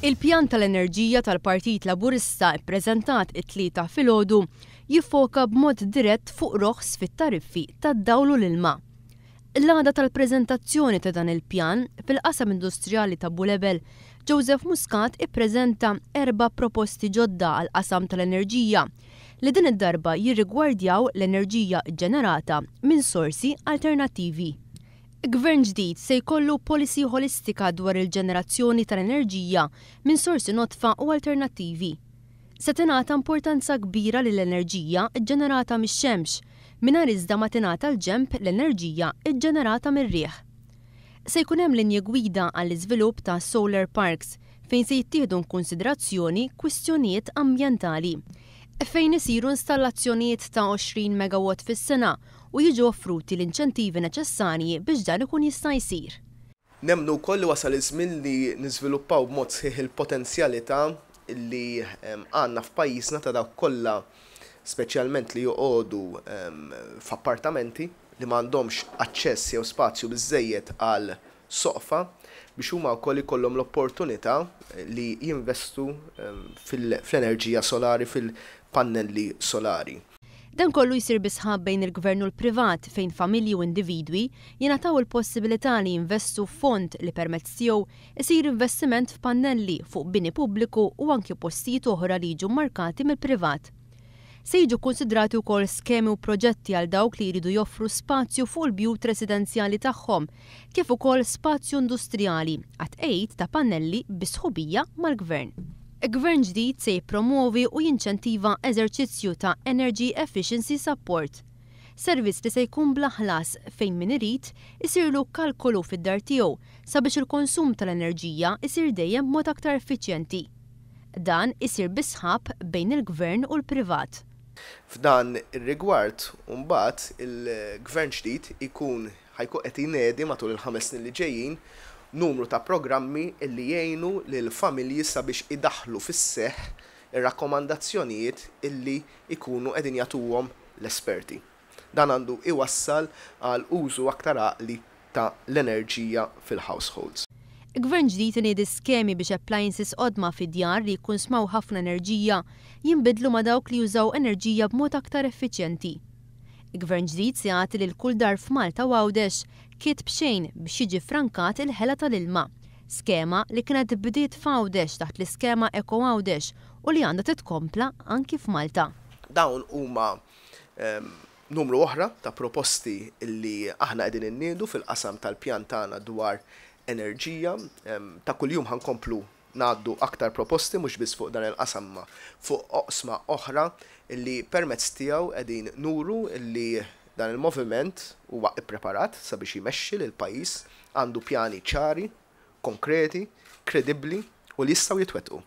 Il-pjan tal-enerġija tal-Partit Laburista ppreżentat it-tlieta filgħodu jiffoka b'mod dirett fuq roħs fit-tariffi tad-dawl u l-ilma. L-għada tal-preżentazzjoni ta' dan il-pjan fil-qasam industrijali ta' Bulebel, Joseph Muscat ippreżenta 4 proposti ġodda għal qasam tal-enerġija li din id-darba jirrigwardjaw l-enerġija ġenerata minn sorsi alternattivi. Gvern ġdid se jkollu policy holistika dwar il-ġenerazzjoni tal-enerġija minn sorsi notfa u alternattivi. Se tingħata importanza kbira lill-enerġija ġenerata mix-xemx mingħajr iżda ma tingħata l-ġenb l-enerġija ġenerata mir-riħ. Se jkun hemm linji gwida għall-iżvilupp ta' solar parks fejn se jittieħdu konsiderazzjoni kwistjonijiet ambjentali fejn isiru installazzjonijiet ta' 20 megawatt fis-sena u jiġu offruti l-inċentivi neċessarji biex dan ikun jista' jsir. Nemmnu wkoll li wasal iż-żmien li niżviluppaw b'mod sħiħ il-potenzjalità li għandna f'pajjiżna ta' dawk kollha speċjalment li joqogħdu f'appartamenti li m'għandhomx aċċess jew spazju biżżejjed għal soqfa biex huma wkoll ikollhom l-opportunità li jinvestu fl-enerġija solari, fil-pannelli solari. Dan kollu jsir bisħab bejn il-gvern u l-privat fejn familji u individwi jingħataw il-possibilità li jinvestu fond li permezz tiegħu isir investiment f'pannelli fuq bini pubbliku u anke postijiet oħra li jiġu markati mill-privat. Se jiġu konsidrati wkoll skemi u proġetti għal dawk li jridu joffru spazju fuq il-bjut residenzjali tagħhom, kif ukoll spazju industrijali għat-tqejjed ta' pannelli bisħubija mal-gvern. Gvern ġdid se jippromovi u jinċentiva eżerċizzju ta' Energy Efficiency Support. Servizz li se jkun bla ħlas fejn min irid isirlu kalkolu fid-dar tiegħu sabiex il-konsum tal-enerġija isir dejjem mod aktar effiċjenti. Dan isir bisħab bejn il-gvern u l-privat. F'dan ir-rigward mbagħad il-gvern ġdid ħajkun qed jingħedi matul il-5 snin li ġejjin numru ta' programmi li jgħinu lil familji sabiex idaħlu fis-seħħ ir-rakkomandazzjonijiet illi jkunu qegħdin jagħtuhom l-esperti. Dan għandu iwassal għal użu aktar għaqli ta' l-enerġija fil-households. Gvern ġdid iniedi skemi biex appliances qodma fid-djar li jkun smaw ħafna enerġija jinbidlu ma' dawk li jużaw enerġija b'mod aktar effiċjenti. Gvern ġdid se jagħti lil kull dar f'Malta u Għawdex kit b'xejn biex jiġi frankat il-ħela tal-ilma. Skema li kienet bdiet f'Għawdex taħt l-iskema Eko Għawdex u li għandha titkompla anki f'Malta. Dawn huma numru oħra ta' proposti li aħna qegħdin inniedu fil-qasam tal-pjan tagħna dwar enerġija. Ta' kuljum ħankomplu ngħaddu aktar proposti mhux biss fuq dan il-qasam ma fuq oqsma oħra illi permezz tiegħu qegħdin nuru illi dan il-moviment huwa ippreparat sabiex jmexxi lil pajjiż għandu pjani ċari, konkreti, kredibbli u li jistgħu jitwettqu.